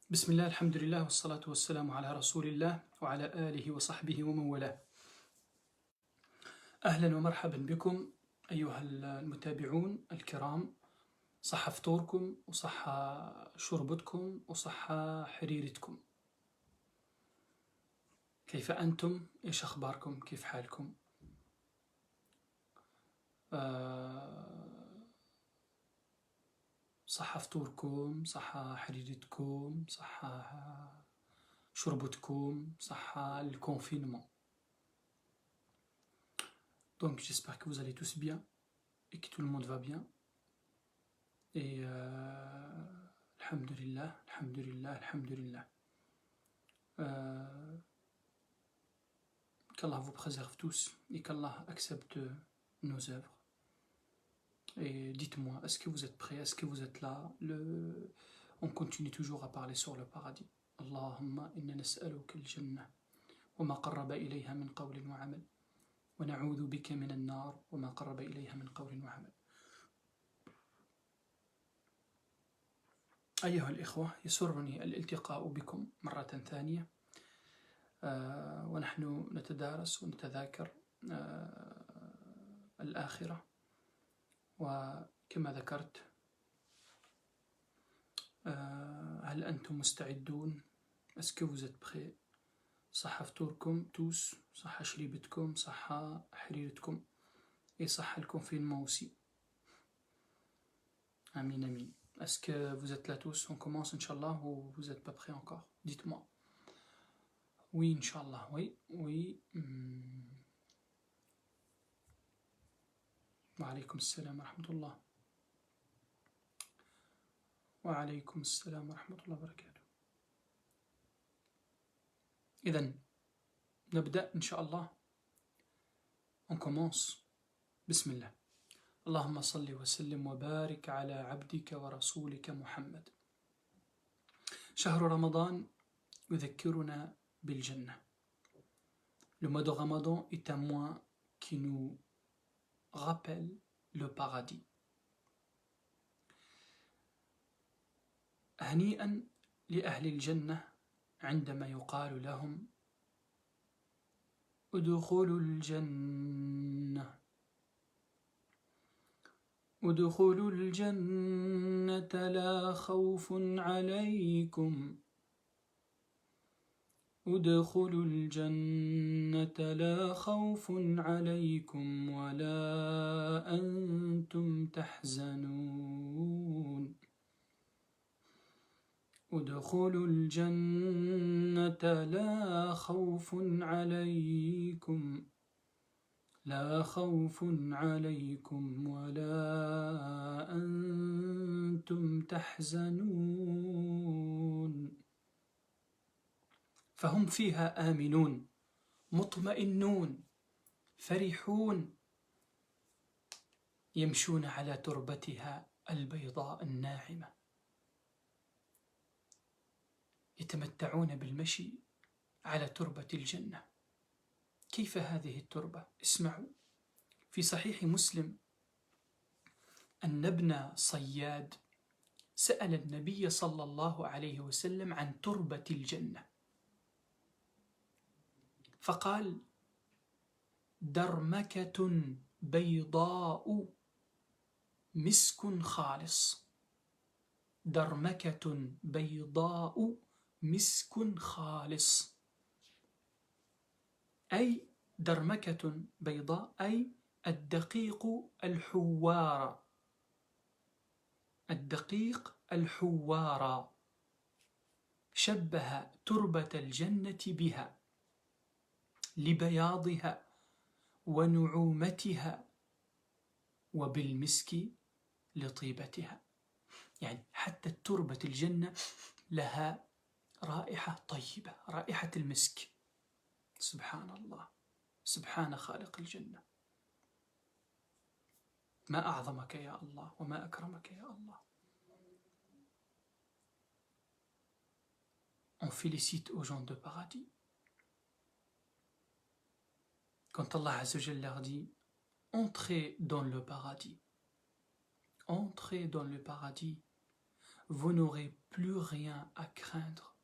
بسم الله الحمد لله والصلاة والسلام على رسول الله وعلى آله وصحبه ومن والاه. أهلا ومرحبا بكم أيها المتابعون الكرام. صح فطوركم وصح شربتكم وصح حريرتكم. كيف أنتم؟ إيش أخباركم؟ كيف حالكم؟ صح فطوركم، صح حريرتكم، صح شربتكم، صح الكونفينمون. Donc j'espère que vous allez tous bien et que tout le monde va bien. Et alhamdulillah, alhamdulillah, alhamdulillah. Qu'Allah vous préserve tous et qu'Allah accepte nos œuvres. Et dites-moi, est-ce que vous êtes prêts? Est-ce que vous êtes là? On continue toujours à parler sur le paradis. Allahumma inna nas'aluka al-jannah wa ma qarraba ilayha min qawlin wa amal wa na'udhu bika min an-nar wa ma qarraba ilayha min qawlin wa amal. أيها الإخوة، يسرني الالتقاء بكم مرة ثانية، ونحن نتدارس ونتذاكر الآخرة. وكما ذكرت، هل أنتم مستعدون؟ Est-ce que vous êtes prêts؟ صح فطوركم tous، صح شريبتكم، صح حريرتكم، et صح الconfinement aussi. Amin, amin. Est-ce que vous êtes là tous? On commence, Inch'Allah, ou vous n'êtes pas prêts encore? Dites-moi. Oui, Inch'Allah, oui, oui. Wa alaykum assalam wa rahmatullah. Wa alaykum assalam wa rahmatullah wa barakatuh. إذن نبدأ إن شاء الله. On commence. بسم الله. اللهم صل وسلم وبارك على عبدك ورسولك محمد. شهر رمضان يذكرنا بالجنة. Le mois de Ramadan est un mois qui nous rappelle le paradis. هنيئا لأهل الجنة عندما يقال لهم ادخلوا الجنة، ادخلوا الجنة لا خوف عليكم، ادخلوا الجنة لا خوف عليكم ولا أنتم تحزنون. ادخلوا الجنة لا خوف عليكم، لا خوف عليكم ولا أنتم تحزنون. فهم فيها آمنون مطمئنون فرحون، يمشون على تربتها البيضاء الناعمة، يتمتعون بالمشي على تربة الجنة. كيف هذه التربة؟ اسمعوا. في صحيح مسلم أن ابن صياد سأل النبي صلى الله عليه وسلم عن تربة الجنة، فقال: درمكة بيضاء مسك خالص. درمكة بيضاء مسك خالص، أي درمكة بيضاء أي الدقيق الحوار، الدقيق الحوار. شبه تربة الجنة بها لبياضها ونعومتها، وبالمسك لطيبتها. يعني حتى تربة الجنة لها رائحة طيبة، رائحة المسك. سبحان الله، سبحان خالق الجنة. ما أعظمك يا الله وما أكرمك يا الله. On félicite aux gens de paradis. Quand Allah Azza wa Jalla leur dit: entrez dans le paradis, entrez dans le paradis, vous n'aurez plus rien à craindre.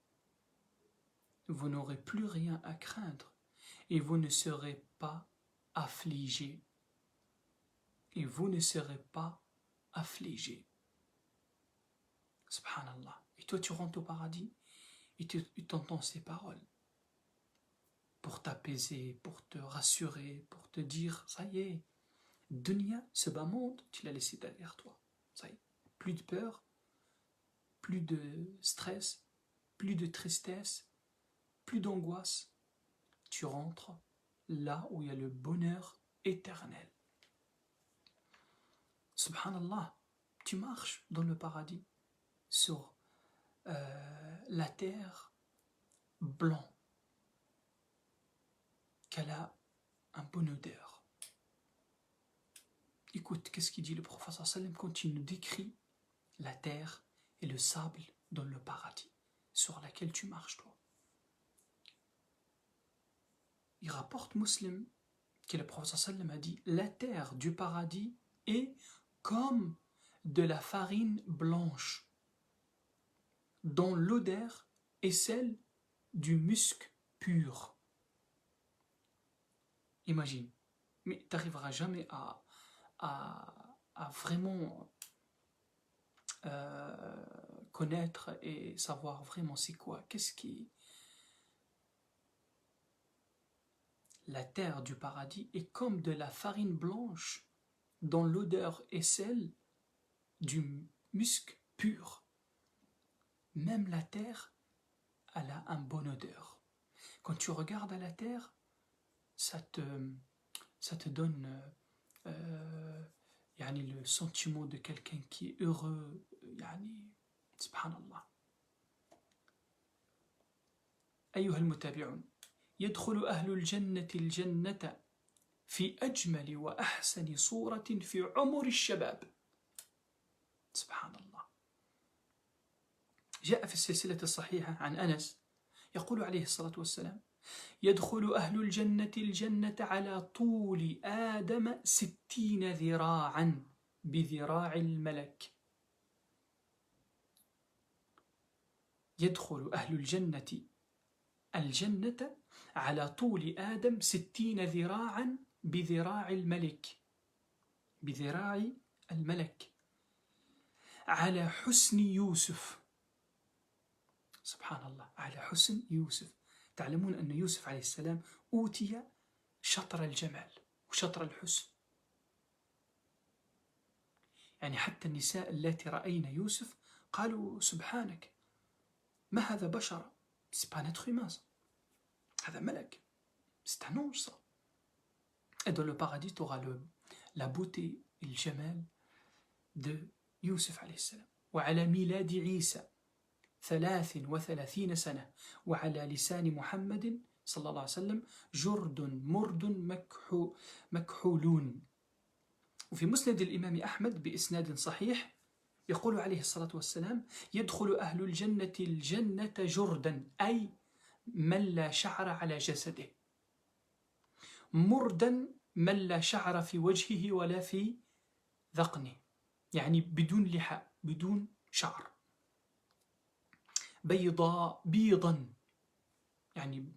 Vous n'aurez plus rien à craindre et vous ne serez pas affligé. Et vous ne serez pas affligé. Subhanallah. Et toi, tu rentres au paradis et tu entends ces paroles pour t'apaiser, pour te rassurer, pour te dire, ça y est, dunya, ce bas monde, tu l'as laissé derrière toi. Ça y est, plus de peur, plus de stress, plus de tristesse, plus d'angoisse. Tu rentres là où il y a le bonheur éternel. Subhanallah, tu marches dans le paradis, sur la terre blanc, qu'elle a un bonne odeur. Écoute, qu'est-ce qu'il dit le prophète sallallahu alayhi wa sallam quand il nous décrit la terre et le sable dans le paradis, sur laquelle tu marches, toi. Il rapporte Muslim que le prophète sallallahu alayhi wa sallam a dit, la terre du paradis est comme de la farine blanche, dont l'odeur est celle du musc pur. Imagine, mais tu n'arriveras jamais à vraiment connaître et savoir vraiment c'est quoi, qu'est-ce qui... La terre du paradis est comme de la farine blanche, dont l'odeur est celle du musc pur. Même la terre, elle a une bonne odeur. Quand tu regardes à la terre, ça te donne le sentiment de quelqu'un qui est heureux, subhanallah. أيها المتابعون، يدخل أهل الجنة الجنة في أجمل وأحسن صورة في عمر الشباب. سبحان الله. جاء في السلسلة الصحيحة عن أنس يقول عليه الصلاة والسلام: يدخل أهل الجنة الجنة على طول آدم 60 ذراعا بذراع الملك. يدخل أهل الجنة الجنة على طول آدم 60 ذراعا بذراع الملك، بذراع الملك، على حسن يوسف. سبحان الله، على حسن يوسف. تعلمون أن يوسف عليه السلام أوتي شطر الجمال وشطر الحسن. يعني حتى النساء التي رأين يوسف قالوا سبحانك، ما هذا بشر، c'est pas un être humain ça. هذا ملك، c'est un ange ça. Et dans le paradis, tu auras la beauté et le jamal de Youssef alayhi salam. وعلى ميلاد عيسى 33 سنة وعلى لسان محمد صلى الله عليه وسلم جرد مرد مكحولون. وفي مسند الإمام أحمد بإسناد صحيح يقول عليه الصلاة والسلام: يدخل أهل الجنة الجنة جردا، أي من لا شعر على جسده، مردا من لا شعر في وجهه ولا في ذقنه، يعني بدون لحى بدون شعر، بيضا يعني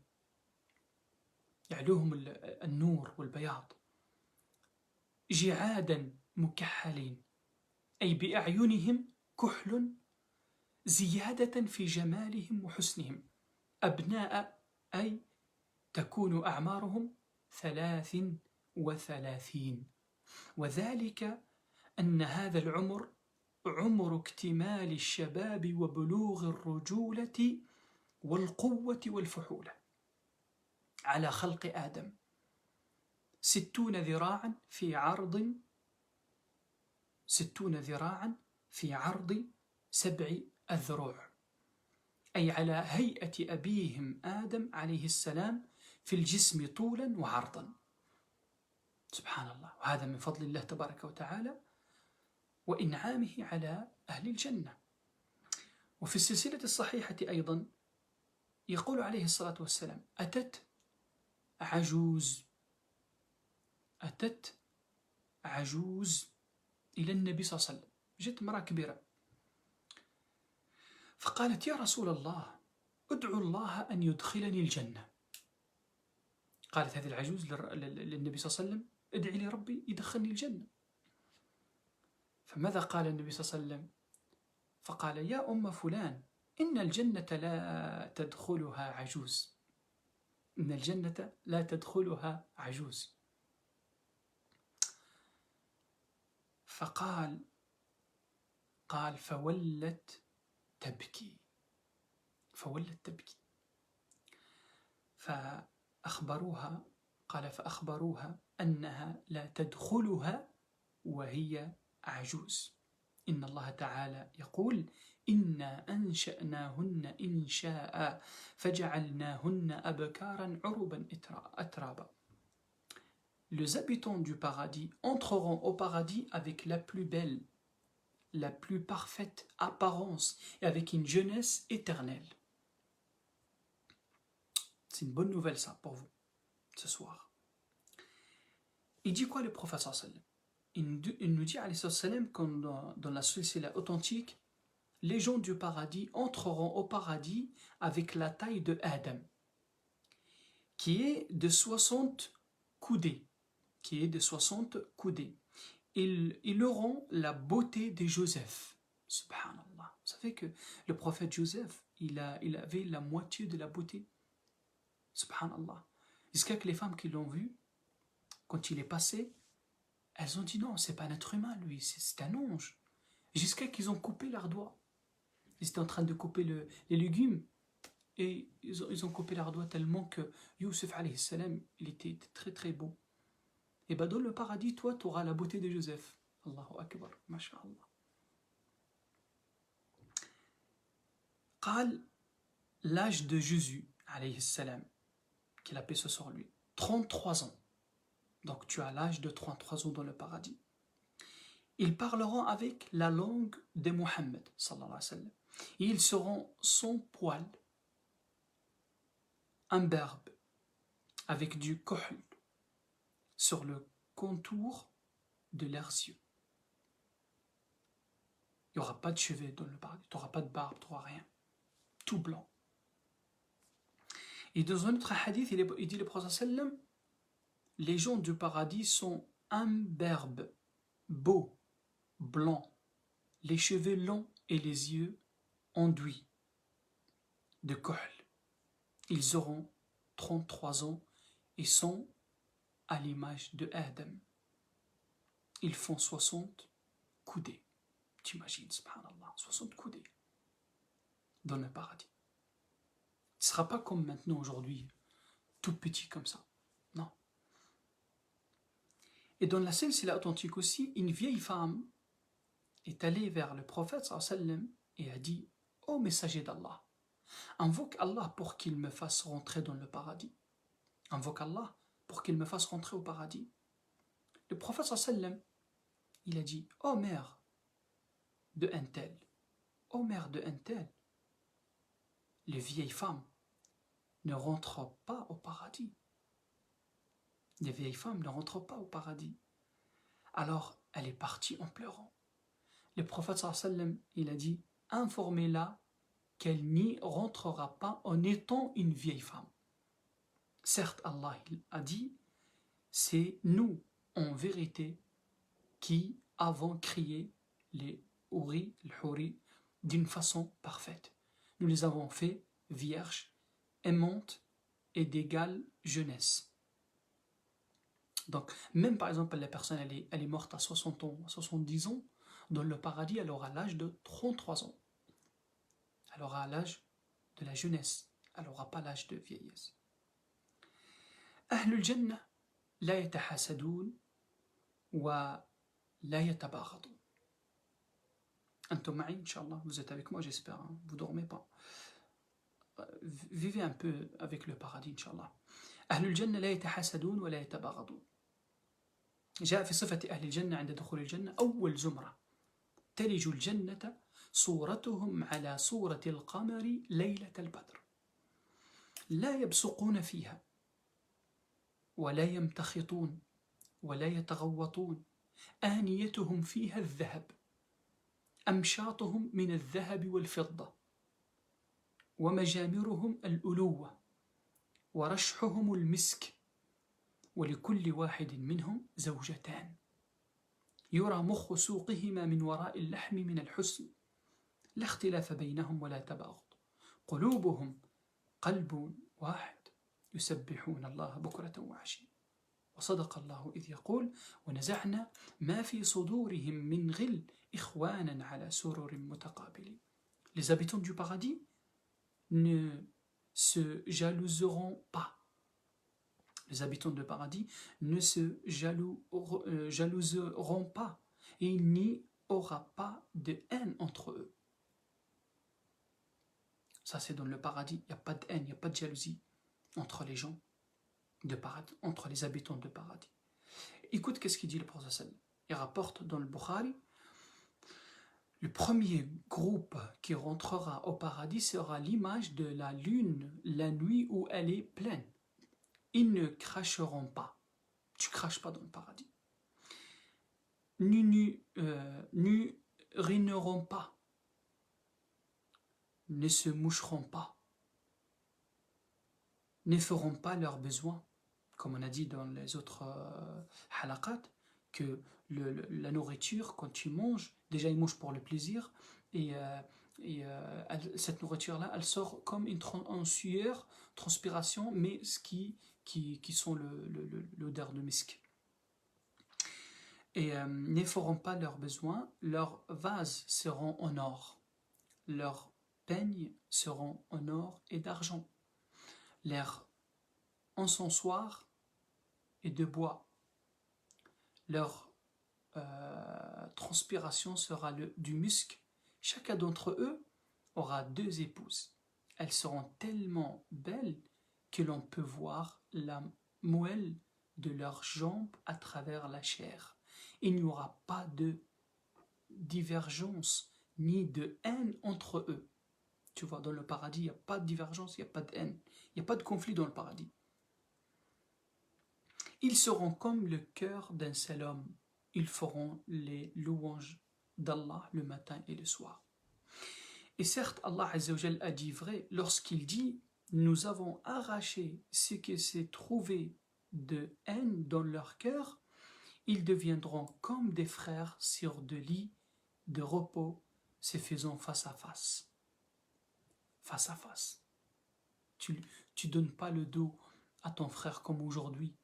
يعلوهم النور والبياض، جعادا مكحلين، أي بأعينهم كحل زيادة في جمالهم وحسنهم، أبناء أي تكون أعمارهم 33، وذلك أن هذا العمر عمر اكتمال الشباب وبلوغ الرجولة والقوة والفحولة على خلق آدم، 60 ذراعا في عرض 7 أذرع، أي على هيئة أبيهم آدم عليه السلام في الجسم طولا وعرضا. سبحان الله. وهذا من فضل الله تبارك وتعالى وإنعامه على أهل الجنة. وفي السلسلة الصحيحة أيضا يقول عليه الصلاة والسلام: أتت عجوز إلى النبي صلى الله عليه وسلم، جت امرأة كبيرة فقالت يا رسول الله ادعو الله أن يدخلني الجنة. قالت هذه العجوز للنبي صلى الله عليه وسلم ادعي لي ربي يدخلني الجنة. فماذا قال النبي صلى الله عليه وسلم؟ فقال يا أم فلان إن الجنة لا تدخلها عجوز، إن الجنة لا تدخلها عجوز. فقال فولت تبكي، فولت تبكي. فأخبروها، قال فأخبروها أنها لا تدخلها وهي عجوز. إن الله تعالى يقول إنا أنشأناهن إنشاء فجعلناهن أبكارا عربا أترابا. Les habitants du paradis entreront au paradis avec la plus belle, la plus parfaite apparence et avec une jeunesse éternelle. C'est une bonne nouvelle ça pour vous ce soir. Il dit quoi le prophète sallallahu alayhi wa sallam? Il nous dit alayhi sallam que dans la silsila authentique, les gens du paradis entreront au paradis avec la taille de Adam, qui est de 60 coudées. Qui est de 60 coudées. Ils auront la beauté de Joseph. Subhanallah. Vous savez que le prophète Joseph, il avait la moitié de la beauté. Subhanallah. Jusqu'à que les femmes qui l'ont vu, quand il est passé, elles ont dit non, c'est pas un être humain, lui, c'est un ange. Jusqu'à qu'ils ont coupé leurs doigts. Ils étaient en train de couper les légumes et ils ont coupé leurs doigts tellement que Youssef alayhi salam, il était très très beau. Et bien dans le paradis, toi, tu auras la beauté de Joseph. Allahu Akbar, masha'Allah. قال l'âge de Jésus, alayhi salam, qu'il a paix sur lui, 33 ans. Donc tu as l'âge de 33 ans dans le paradis. Ils parleront avec la langue de Mohammed, sallallahu alayhi wa sallam. Et ils seront sans poil, imberbes, avec du kohl sur le contour de leurs yeux. Il n'y aura pas de cheveux dans le paradis, tu n'auras pas de barbe, tu n'auras rien. Tout blanc. Et dans un autre hadith, il dit le prophète sallam, les gens du paradis sont imberbes, beaux, blancs, les cheveux longs et les yeux enduits de kohl. Ils auront 33 ans et sont à l'image de Adam. Ils font 60 coudées. T'imagines, subhanallah, 60 coudées dans le paradis. Ce ne sera pas comme maintenant aujourd'hui, tout petit comme ça. Non. Et dans la silsila authentique aussi, une vieille femme est allée vers le prophète sallallahu alayhi wa sallam et a dit: ô messager d'Allah, invoque Allah pour qu'il me fasse rentrer dans le paradis. Invoque Allah pour qu'il me fasse rentrer au paradis. Le prophète sallallahu alayhi wa sallam, il a dit: ô mère de un tel, ô mère de un tel, les vieilles femmes ne rentrent pas au paradis. Les vieilles femmes ne rentrent pas au paradis. Alors elle est partie en pleurant. Le prophète sallallahu alayhi wa sallam, il a dit: informez-la qu'elle n'y rentrera pas en étant une vieille femme. Certes, Allah il a dit: c'est nous, en vérité, qui avons créé les houris d'une façon parfaite. Nous les avons fait vierges, aimantes et d'égale jeunesse. Donc, même par exemple, la personne elle est morte à 60 ans, à 70 ans, dans le paradis, elle aura l'âge de 33 ans. Elle aura l'âge de la jeunesse. Elle n'aura pas l'âge de vieillesse. أهل الجنة لا يتحاسدون ولا يتباغضون. أنتم معي إن شاء الله. Vous êtes avec moi, j'espère. Hein? Vous dormez pas. Vivez un peu avec le paradis إن شاء الله. أهل الجنة لا يتحاسدون ولا يتباغضون. جاء في صفة أهل الجنة عند دخول الجنة: أول زمرة تلج الجنة صورتهم على صورة القمر ليلة البدر لا يبصقون فيها ولا يمتخطون ولا يتغوطون آنيتهم فيها الذهب أمشاطهم من الذهب والفضة ومجامرهم الألوة ورشحهم المسك ولكل واحد منهم زوجتان يرى مخ سوقهما من وراء اللحم من الحسن لا اختلاف بينهم ولا تباغض قلوبهم قلب واحد يسبحون الله بكرة وعشيا وصدق الله إذ يقول ونزعنا ما في صدورهم من غل إخوانا على سرر متقابلين. Les habitants du paradis ne se jalouseront pas. Les habitants du paradis ne se jalouseront pas et il n'y aura pas de haine entre eux. Ça c'est dans le paradis, il n'y a pas de haine, il n'y a pas de jalousie entre les gens de paradis, entre les habitants de paradis. Écoute qu'est-ce qu'il dit le prophète sallallahu alayhi wa sallam. Il rapporte dans le Bukhari, le premier groupe qui rentrera au paradis sera l'image de la lune la nuit où elle est pleine. Ils ne cracheront pas. Tu craches pas dans le paradis. N'urineront pas. Ne se moucheront pas. Ne feront pas leurs besoins. Comme on a dit dans les autres halaqat, que la nourriture, quand tu manges, déjà ils mangent pour le plaisir, et cette nourriture-là, elle sort comme en sueur, transpiration, mais ce qui sont l'odeur de misk. Et ne feront pas leurs besoins, leurs vases seront en or, leurs peignes seront en or et d'argent, leurs encensoirs et de bois, leur transpiration sera du musc. Chacun d'entre eux aura 2 épouses. Elles seront tellement belles que l'on peut voir la moelle de leurs jambes à travers la chair. Il n'y aura pas de divergence ni de haine entre eux. Tu vois, dans le paradis, il n'y a pas de divergence, il n'y a pas de haine, il n'y a pas de conflit dans le paradis. Ils seront comme le cœur d'un seul homme. Ils feront les louanges d'Allah le matin et le soir. Et certes, Allah Azza wa Jal a dit vrai lorsqu'il dit « Nous avons arraché ce qui s'est trouvé de haine dans leur cœur, ils deviendront comme des frères sur deux lits de repos, se faisant face à face. » Face à face. Tu donnes pas le dos à ton frère comme aujourd'hui.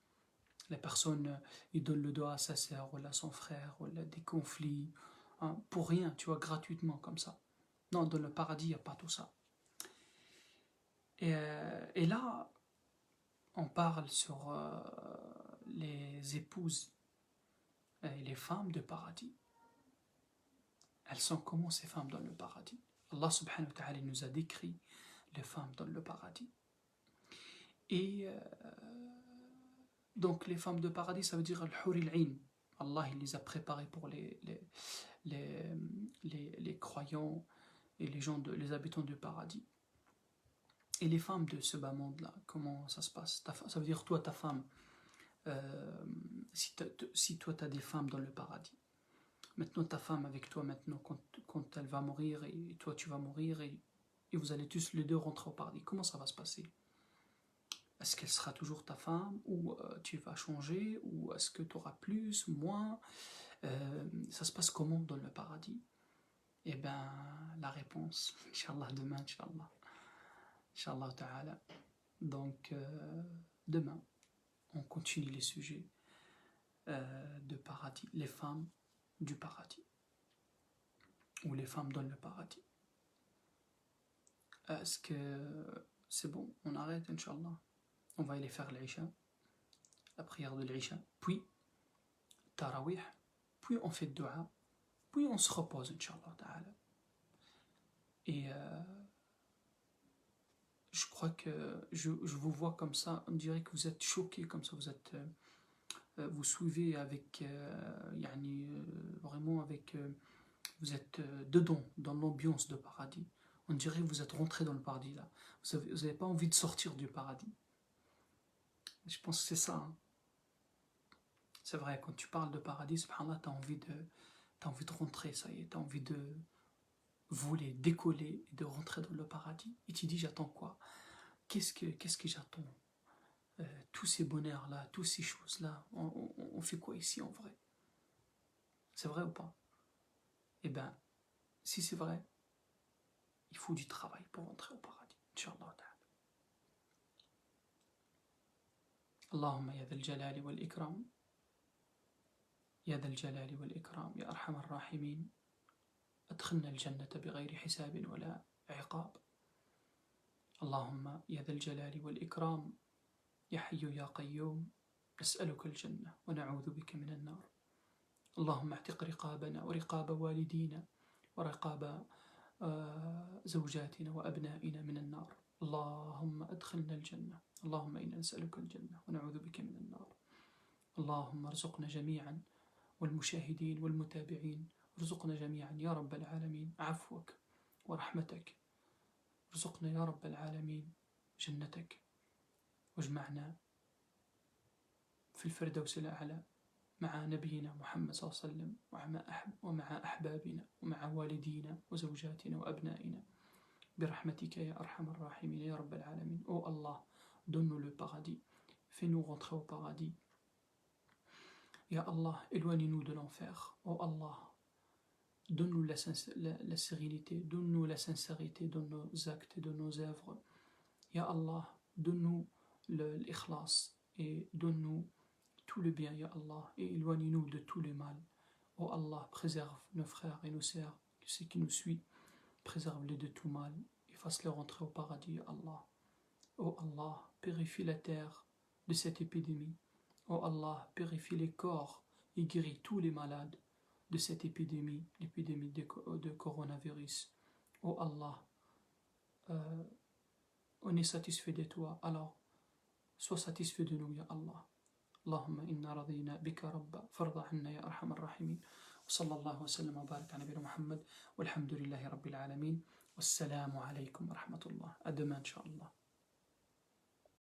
Les personnes, ils donnent le dos à sa sœur, ou à son frère, ou à des conflits, hein, pour rien, tu vois, gratuitement, comme ça. Non, dans le paradis, il n'y a pas tout ça. Et là, on parle sur les épouses et les femmes de paradis. Elles sont comment ces femmes dans le paradis? Allah subhanahu wa ta'ala nous a décrit les femmes dans le paradis. Et donc les femmes de paradis, ça veut dire al-huril ayn. Allah il les a préparées pour les croyants et les habitants du paradis. Et les femmes de ce bas monde-là, comment ça se passe? Ça veut dire toi, ta femme, si toi tu as des femmes dans le paradis, maintenant ta femme avec toi, maintenant quand elle va mourir et toi tu vas mourir et vous allez tous les deux rentrer au paradis, comment ça va se passer? Est-ce qu'elle sera toujours ta femme ou tu vas changer ou est-ce que tu auras plus, moins? Ça se passe comment dans le paradis? Eh bien, la réponse, Inch'Allah, demain, Inch'Allah. Inch'Allah ta'ala. Donc, demain, on continue les sujets de paradis, les femmes du paradis, ou les femmes dans le paradis. Est-ce que c'est bon? On arrête, Inch'Allah. On va aller faire l'Isha, la prière de l'Isha, puis Tarawih, puis on fait dua, puis on se repose, Inch'Allah ta'ala. Et je crois que je vous vois comme ça, on dirait que vous êtes choqués comme ça, vous suivez avec, vraiment avec, vous êtes dedans, dans l'ambiance de paradis. On dirait que vous êtes rentré dans le paradis là. Vous n'avez pas envie de sortir du paradis. Je pense que c'est ça. Hein. C'est vrai, quand tu parles de paradis, subhanallah, t'as envie de rentrer, ça y est, t'as envie de voulait décoller et de rentrer dans le paradis, et tu dis j'attends quoi? Qu'est-ce que j'attends? Tous ces bonheurs-là, toutes ces choses-là, on fait quoi ici en vrai? C'est vrai ou pas? Eh bien, si c'est vrai, il faut du travail pour rentrer au paradis. Inch'Allah ta'ala. Allahumma ya dhal jalali wal ikram, ya dhal jalali wal ikram, ya arhamar rahimin, adkhilna al-jannata bighayri hisabin wala iqab. اللهم يا ذا الجلال والإكرام يا حي يا قيوم نسألك الجنة ونعوذ بك من النار. اللهم اعتق رقابنا ورقاب والدينا ورقاب زوجاتنا وأبنائنا من النار. اللهم أدخلنا الجنة. اللهم إنا نسألك الجنة ونعوذ بك من النار. اللهم ارزقنا جميعا والمشاهدين والمتابعين ارزقنا جميعا يا رب العالمين عفوك ورحمتك. ارزقنا يا رب العالمين جنتك، واجمعنا في الفردوس الأعلى مع نبينا محمد صلى الله عليه وسلم ومع أحبابنا ومع والدينا وزوجاتنا وأبنائنا برحمتك يا أرحم الراحمين يا رب العالمين. Oh Allah, donne-nous le paradis, fais-nous rentrer au paradis. Ya Allah, éloigne-nous de l'enfer. Oh Allah, donne-nous la sérénité, donne-nous la sincérité dans nos actes et dans nos œuvres. Ya Allah, donne-nous l'ikhlas et donne-nous tout le bien, Ya Allah, et éloigne-nous de tout le mal. Oh Allah, préserve nos frères et nos sœurs, ceux qui nous suivent, préserve-les de tout mal et fasse-les rentrer au paradis, Ya Allah. Oh Allah, purifie la terre de cette épidémie. Oh Allah, purifie les corps et guéris tous les malades de cette épidémie, l'épidémie de coronavirus. Oh Allah, on est satisfait de toi, alors sois satisfait de nous, Ya Allah. اللهم إنا رضينا بك ربا فارض عنا يا أرحم الراحمين. وصلى الله وسلم وبارك على نبينا محمد والحمد لله رب العالمين والسلام عليكم ورحمة الله. À demain, Inch'Allah.